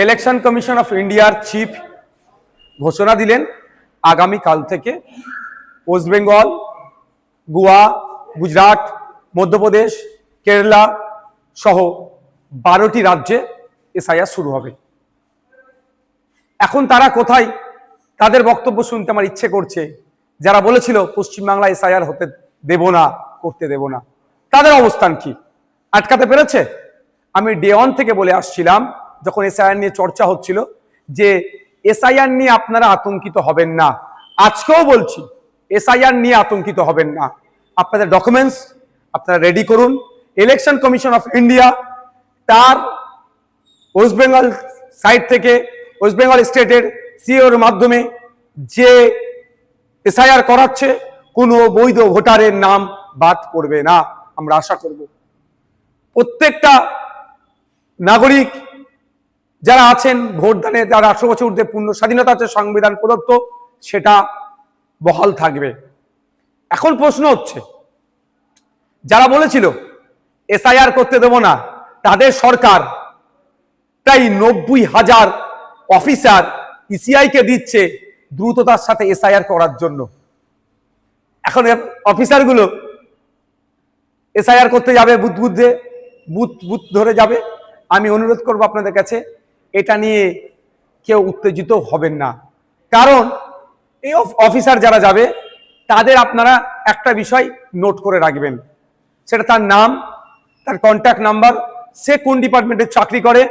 Election commission of ইন্ডিয়ার chief ঘোষণা দিলেন আগামীকাল থেকে ওয়েস্ট বেঙ্গল, গোয়া, গুজরাট, মধ্যপ্রদেশ, কেরালা সহ 12টি রাজ্যে এসআইআর শুরু হবে। এখন তারা কোথায়? তাদের বক্তব্য শুনতে আমার ইচ্ছে করছে। যারা বলেছিল পশ্চিমবাংলা এসআইআর হতে দেব না, করতে দেব না, তাদের অবস্থান কি? আটকাতে পেরেছে? আমি ডে 1 থেকে বলে আসছিলাম, যখন এসআইআর নিয়ে চর্চা হচ্ছিল, যে এসআইআর নিয়ে আপনারা আতঙ্কিত হবেন না। আজকেও বলছি, এসআইআর নিয়ে আতঙ্কিত হবেন না। আপনাদের ডকুমেন্টস আপনারা রেডি করুন। ইলেকশন কমিশন অফ ইন্ডিয়া তার ওয়েস্ট বেঙ্গল সাইড থেকে, ওয়েস্ট বেঙ্গল স্টেটের সিওর মাধ্যমে যে এসআইআর করাচ্ছে, কোনো বৈধ ভোটারের নাম বাদ পড়বে না। আমরা আশা করব প্রত্যেকটা নাগরিক যারা আছেন ভোটদানে, যারা 18 বছর ঊর্ধ্বে পূর্ণ স্বাধীনতা আছে সংবিধান প্রদত্ত, সেটা বহাল থাকবে। এখন প্রশ্ন হচ্ছে, যারা বলেছিল এসআইআর করতে দেব না, তাদের সরকার প্রায় 90,000 অফিসার ইসিআই কে দিচ্ছে দ্রুততার সাথে এসআইআর করার জন্য। এখন অফিসারগুলো এসআইআর করতে যাবে, বুথ ধরে যাবে। আমি অনুরোধ করব আপনাদের কাছে, এটা নিয়ে কেউ উত্তেজিত হবেন না। কারণ এই অফিসার যারা যাবে, তাদের আপনারা একটা বিষয় নোট করে রাখবেন, সেটা তার নাম, তার কন্ট্যাক্ট নাম্বার, সে কোন ডিপার্টমেন্টে চাকরি করে,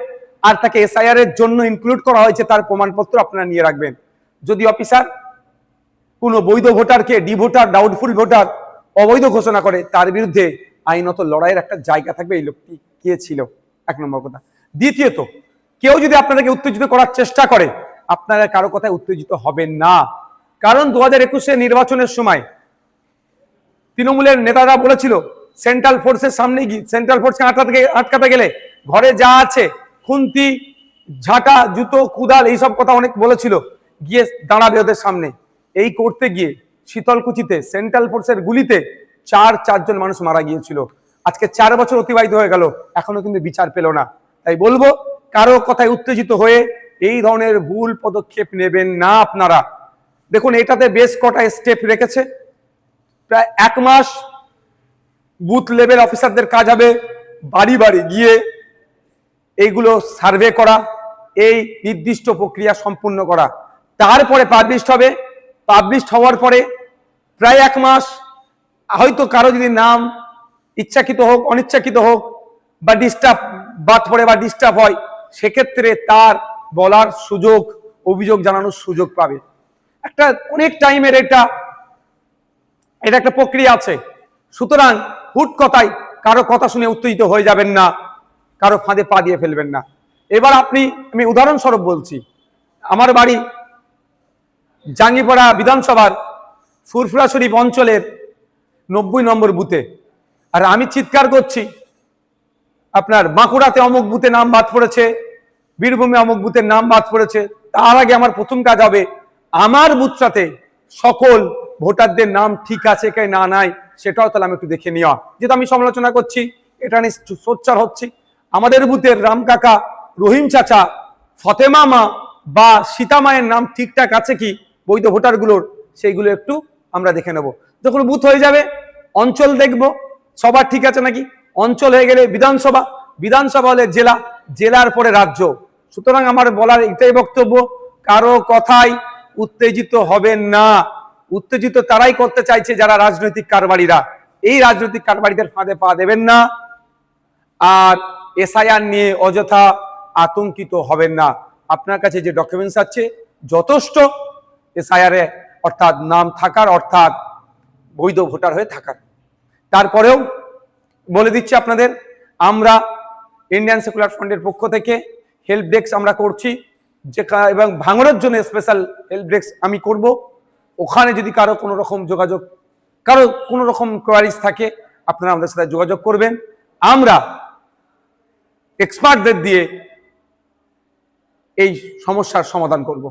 আর তাকে এসআইআর এর জন্য ইনক্লুড করা হয়েছে তার প্রমাণপত্র আপনারা নিয়ে রাখবেন। যদি অফিসার কোনো বৈধ ভোটারকে ডি ভোটার, ডাউটফুল ভোটার, অবৈধ ঘোষণা করে, তার বিরুদ্ধে আইনত লড়াইয়ের একটা জায়গা থাকবে। এই লোকটি কে ছিল, 1 নম্বর কথা। দ্বিতীয়ত, কেউ যদি আপনাদেরকে উত্তেজিত করার চেষ্টা করে, আপনারা কারো কথায় উত্তেজিত হবেন না। কারণ 2021 নির্বাচনের সময় তৃণমূলের নেতারা বলেছিল, সেন্ট্রাল ফোর্সের সামনে গিয়ে, সেন্ট্রাল ফোর্সকে আটকাতে গেলে ঘরে যা আছে, খুন্তি, ঝাঁটা, জুতো, কুদাল, এইসব কথা অনেক বলেছিল, গিয়ে দাঁড়াবে ওদের সামনে। এই করতে গিয়ে শীতলকুচিতে সেন্ট্রাল ফোর্সের গুলিতে 4 মানুষ মারা গিয়েছিল। আজকে 4 বছর অতিবাহিত হয়ে গেল, এখনো কিন্তু বিচার পেল না। তাই বলবো, কারো কথায় উত্তেজিত হয়ে এই ধরনের ভুল পদক্ষেপ নেবেন না আপনারা। দেখুন, এটাতে বেশ কটা স্টেপ রেখেছে। প্রায় 1 মাস বুথ লেভেল অফিসারদের কাজ হবে বাড়ি বাড়ি গিয়ে এইগুলো সার্ভে করা, এই নির্দিষ্ট প্রক্রিয়া সম্পূর্ণ করা। তারপরে পাবলিশড হবে। পাবলিশড হওয়ার পরে প্রায় 1 মাস, হয়তো কারো যদি নাম ইচ্ছাকৃত হোক, অনিচ্ছাকৃত হোক, বা ডিস্টার্ব বাদ পড়ে বা ডিস্টার্ব হয়, সেক্ষেত্রে তার বলার সুযোগ, অভিযোগ জানানোর সুযোগ পাবে। একটা অনেক টাইমের এটা একটা প্রক্রিয়া আছে। সুতরাং হুট কথায় কারো কথা শুনে উত্তেজিত হয়ে যাবেন না, কারো ফাঁদে পা দিয়ে ফেলবেন না। এবার আমি উদাহরণস্বরূপ বলছি, আমার বাড়ি জাঙ্গিপাড়া বিধানসভার ফুরফুরা শরীফ অঞ্চলের 90 নম্বর বুথে, আর আমি চিৎকার করছি, আপনার বাঁকুড়াতে অমুক বুথে নাম বাদ পড়েছে, বীরভূমে অমুক বুথের নাম বাদ পড়েছে। তার আগে আমার প্রথম কাজ হবে আমার বুথটাতে সকল ভোটারদের নাম ঠিক আছে কি না নাই, সেটাও তাহলে আমি একটু দেখে নেওয়া। যেহেতু আমি সমালোচনা করছি, এটা নিয়ে সোচ্চার হচ্ছি, আমাদের বুথের রাম কাকা, রহিম চাচা, ফতেমা মা বা সীতা মায়ের নাম ঠিকঠাক আছে কি বৈধ ভোটারগুলোর, সেইগুলো একটু আমরা দেখে নেব। যখন বুথ হয়ে যাবে, অঞ্চল দেখব সবার ঠিক আছে নাকি। অঞ্চল হয়ে গেলে বিধানসভা, বিধানসভা হলে জেলা, জেলার পরে রাজ্য। সুতরাং আমার বলার এটাই বক্তব্য, কারো কথায় উত্তেজিত হবেন না। উত্তেজিত তারাই করতে চাইছে যারা রাজনৈতিক কারবারিরা। এই রাজনৈতিক কারবারিদের ফাঁদে পা দেবেন না। আর এসআইআর নিয়ে অযথা আতঙ্কিত হবেন না। আপনার কাছে যে ডকুমেন্টস আছে যথেষ্ট এসআইআর এ, অর্থাৎ নাম থাকার, অর্থাৎ বৈধ ভোটার হয়ে থাকার। তারপরেও বলে দিচ্ছি আপনাদের, আমরা ইন্ডিয়ান সেকুলার ফ্রন্টের পক্ষ থেকে হেল্প ডেস্ক আমরা করছি, যে এবং ভাঙড়ের জন্য স্পেশাল হেল্প ডেস্ক আমি করব। ওখানে যদি কারো কোনো রকম যোগাযোগ, কারো কোনো রকম কোয়ারিজ থাকে, আপনারা আমাদের সাথে যোগাযোগ করবেন। আমরা এক্সপার্টদের দিয়ে এই সমস্যার সমাধান করব।